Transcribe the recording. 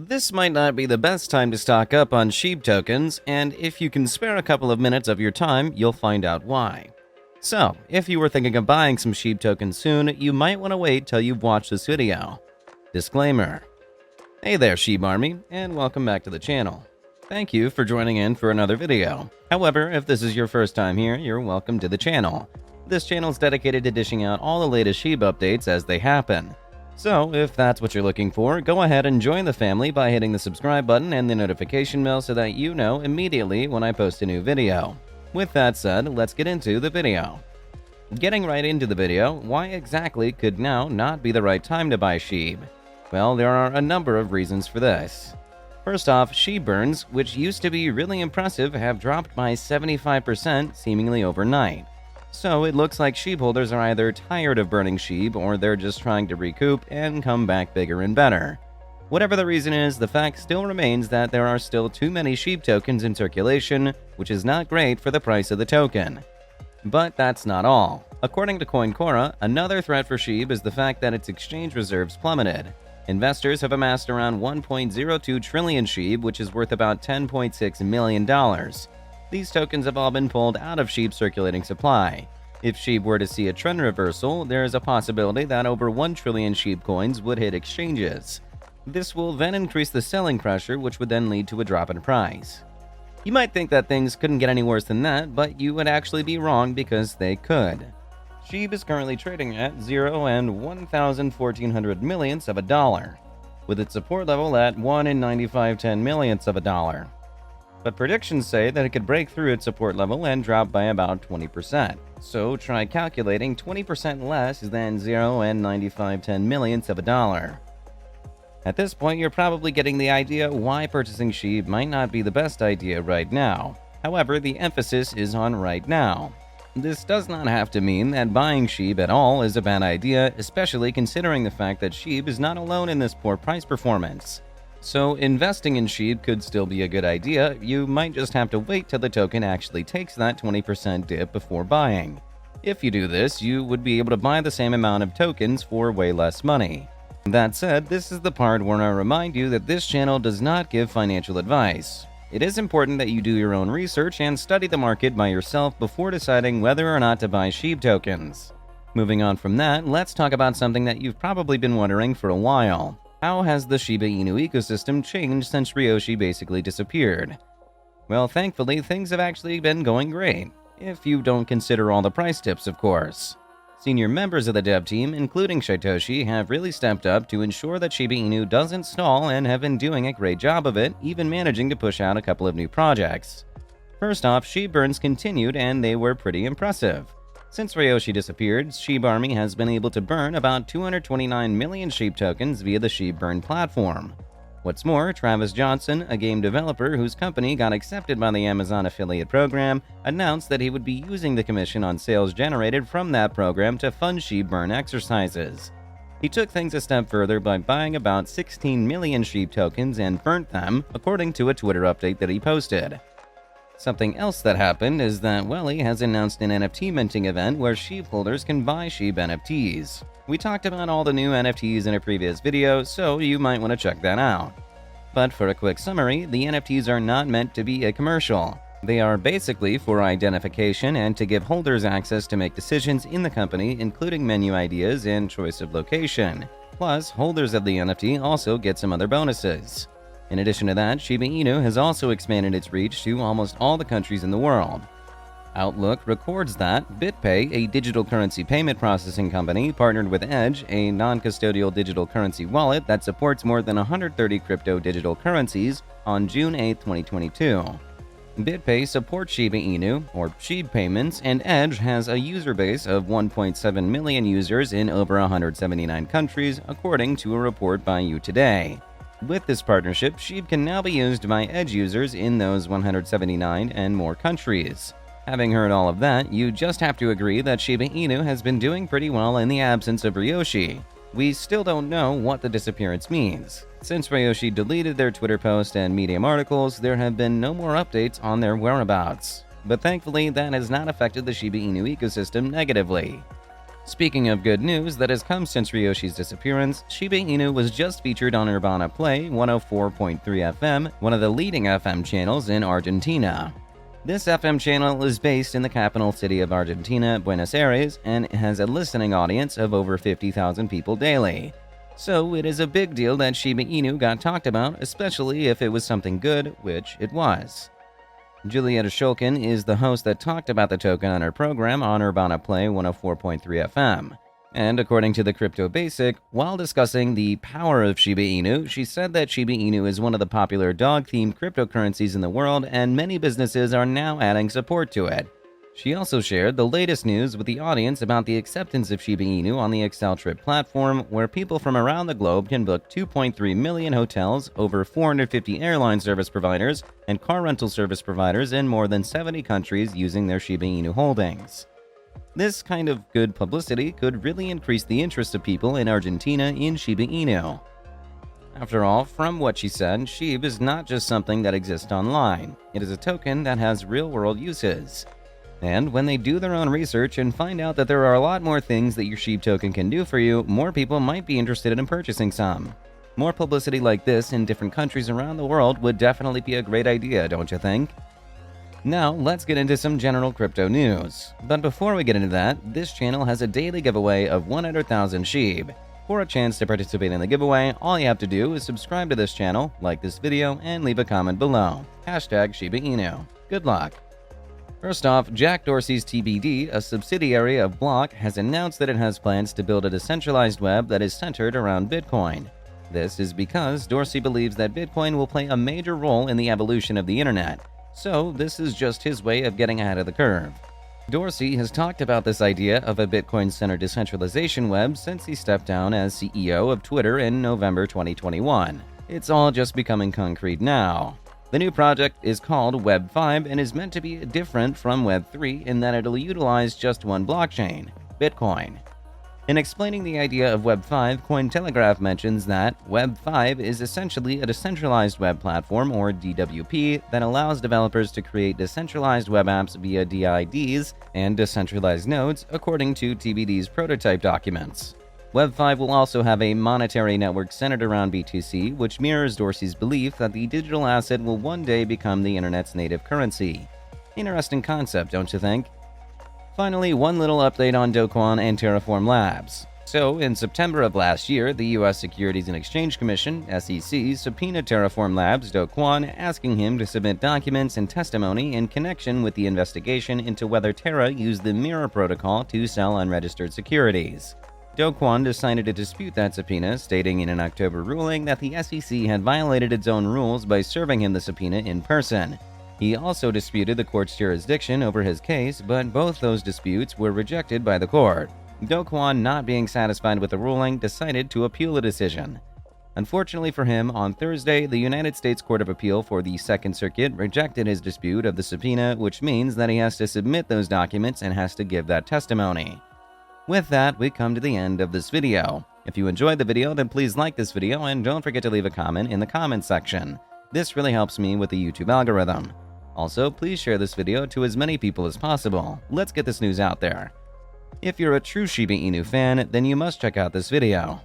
This might not be the best time to stock up on SHIB tokens, and if you can spare a couple of minutes of your time, you'll find out why. So, if you were thinking of buying some SHIB tokens soon, you might want to wait till you've watched this video. Disclaimer. Hey there SHIB Army, and welcome back to the channel. Thank you for joining in for another video. However, if this is your first time here, you're welcome to the channel. This channel is dedicated to dishing out all the latest SHIB updates as they happen. So, if that's what you're looking for, go ahead and join the family by hitting the subscribe button and the notification bell so that you know immediately when I post a new video. With that said, let's get into the video. Getting right into the video, why exactly could now not be the right time to buy SHIB? Well, there are a number of reasons for this. First off, SHIB burns, which used to be really impressive, have dropped by 75% seemingly overnight. So it looks like SHIB holders are either tired of burning SHIB or they're just trying to recoup and come back bigger and better. Whatever the reason is, the fact still remains that there are still too many SHIB tokens in circulation, which is not great for the price of the token. But that's not all. According to CoinCora, another threat for SHIB is the fact that its exchange reserves plummeted. Investors have amassed around 1.02 trillion SHIB, which is worth about $10.6 million. These tokens have all been pulled out of SHIB's circulating supply. If SHIB were to see a trend reversal, there is a possibility that over 1 trillion SHIB coins would hit exchanges. This will then increase the selling pressure, which would then lead to a drop in price. You might think that things couldn't get any worse than that, but you would actually be wrong because they could. SHIB is currently trading at 0 and 1,1400 millionths of a dollar, with its support level at 1 and 9510 millionths of a dollar. But predictions say that it could break through its support level and drop by about 20%. So try calculating 20% less than 0 and 9510 millionths of a dollar. At this point, you're probably getting the idea why purchasing SHIB might not be the best idea right now. However, the emphasis is on right now. This does not have to mean that buying SHIB at all is a bad idea, especially considering the fact that SHIB is not alone in this poor price performance. So investing in SHIB could still be a good idea. You might just have to wait till the token actually takes that 20% dip before buying. If you do this, you would be able to buy the same amount of tokens for way less money. That said, this is the part where I remind you that this channel does not give financial advice. It is important that you do your own research and study the market by yourself before deciding whether or not to buy SHIB tokens. Moving on from that, let's talk about something that you've probably been wondering for a while. How has the Shiba Inu ecosystem changed since Ryoshi basically disappeared? Well, thankfully, things have actually been going great, if you don't consider all the price tips, of course. Senior members of the dev team, including Shitoshi, have really stepped up to ensure that Shiba Inu doesn't stall and have been doing a great job of it, even managing to push out a couple of new projects. First off, SHIB burns continued and they were pretty impressive. Since Ryoshi disappeared, SHIB Army has been able to burn about 229 million SHIB tokens via the SHIB Burn platform. What's more, Travis Johnson, a game developer whose company got accepted by the Amazon affiliate program, announced that he would be using the commission on sales generated from that program to fund SHIB Burn exercises. He took things a step further by buying about 16 million SHIB tokens and burnt them, according to a Twitter update that he posted. Something else that happened is that Welly has announced an NFT minting event where SHIB holders can buy SHIB NFTs. We talked about all the new NFTs in a previous video, so you might want to check that out. But for a quick summary, the NFTs are not meant to be a commercial. They are basically for identification and to give holders access to make decisions in the company, including menu ideas and choice of location. Plus, holders of the NFT also get some other bonuses. In addition to that, Shiba Inu has also expanded its reach to almost all the countries in the world. Outlook records that BitPay, a digital currency payment processing company, partnered with Edge, a non-custodial digital currency wallet that supports more than 130 crypto digital currencies, on June 8, 2022. BitPay supports Shiba Inu, or SHIB payments, and Edge has a user base of 1.7 million users in over 179 countries, according to a report by You Today. With this partnership, SHIB can now be used by Edge users in those 179 and more countries. Having heard all of that, you just have to agree that Shiba Inu has been doing pretty well in the absence of Ryoshi. We still don't know what the disappearance means. Since Ryoshi deleted their Twitter post and Medium articles, there have been no more updates on their whereabouts. But thankfully, that has not affected the Shiba Inu ecosystem negatively. Speaking of good news that has come since Ryoshi's disappearance, Shiba Inu was just featured on Urbana Play 104.3 FM, one of the leading FM channels in Argentina. This FM channel is based in the capital city of Argentina, Buenos Aires, and has a listening audience of over 50,000 people daily. So it is a big deal that Shiba Inu got talked about, especially if it was something good, which it was. Julieta Shulkin is the host that talked about the token on her program on Urbana Play 104.3 FM. And according to the Crypto Basic, while discussing the power of Shiba Inu, she said that Shiba Inu is one of the popular dog-themed cryptocurrencies in the world, and many businesses are now adding support to it. She also shared the latest news with the audience about the acceptance of Shiba Inu on the Excel Trip platform, where people from around the globe can book 2.3 million hotels, over 450 airline service providers, and car rental service providers in more than 70 countries using their Shiba Inu holdings. This kind of good publicity could really increase the interest of people in Argentina in Shiba Inu. After all, from what she said, SHIB is not just something that exists online. It is a token that has real-world uses. And when they do their own research and find out that there are a lot more things that your SHIB token can do for you, more people might be interested in purchasing some. More publicity like this in different countries around the world would definitely be a great idea, don't you think? Now, let's get into some general crypto news. But before we get into that, this channel has a daily giveaway of 100,000 SHIB. For a chance to participate in the giveaway, all you have to do is subscribe to this channel, like this video, and leave a comment below. #Shiba Inu. Good luck! First off, Jack Dorsey's TBD, a subsidiary of Block, has announced that it has plans to build a decentralized web that is centered around Bitcoin. This is because Dorsey believes that Bitcoin will play a major role in the evolution of the internet, so this is just his way of getting ahead of the curve. Dorsey has talked about this idea of a Bitcoin-centered decentralization web since he stepped down as CEO of Twitter in November 2021. It's all just becoming concrete now. The new project is called Web 5 and is meant to be different from Web 3 in that it'll utilize just one blockchain, Bitcoin. In explaining the idea of Web 5, Cointelegraph mentions that Web 5 is essentially a decentralized web platform, or DWP, that allows developers to create decentralized web apps via DIDs and decentralized nodes, according to TBD's prototype documents. Web 5 will also have a monetary network centered around BTC, which mirrors Dorsey's belief that the digital asset will one day become the internet's native currency. Interesting concept, don't you think? Finally, one little update on Do Kwon and Terraform Labs. So, in September of last year, the U.S. Securities and Exchange Commission, SEC, subpoenaed Terraform Labs' Do Kwon, asking him to submit documents and testimony in connection with the investigation into whether Terra used the Mirror protocol to sell unregistered securities. Do Kwon decided to dispute that subpoena, stating in an October ruling that the SEC had violated its own rules by serving him the subpoena in person. He also disputed the court's jurisdiction over his case, but both those disputes were rejected by the court. Do Kwon, not being satisfied with the ruling, decided to appeal the decision. Unfortunately for him, on Thursday, the United States Court of Appeal for the Second Circuit rejected his dispute of the subpoena, which means that he has to submit those documents and has to give that testimony. With that, we come to the end of this video. If you enjoyed the video, then please like this video and don't forget to leave a comment in the comment section. This really helps me with the YouTube algorithm. Also, please share this video to as many people as possible. Let's get this news out there. If you're a true Shiba Inu fan, then you must check out this video.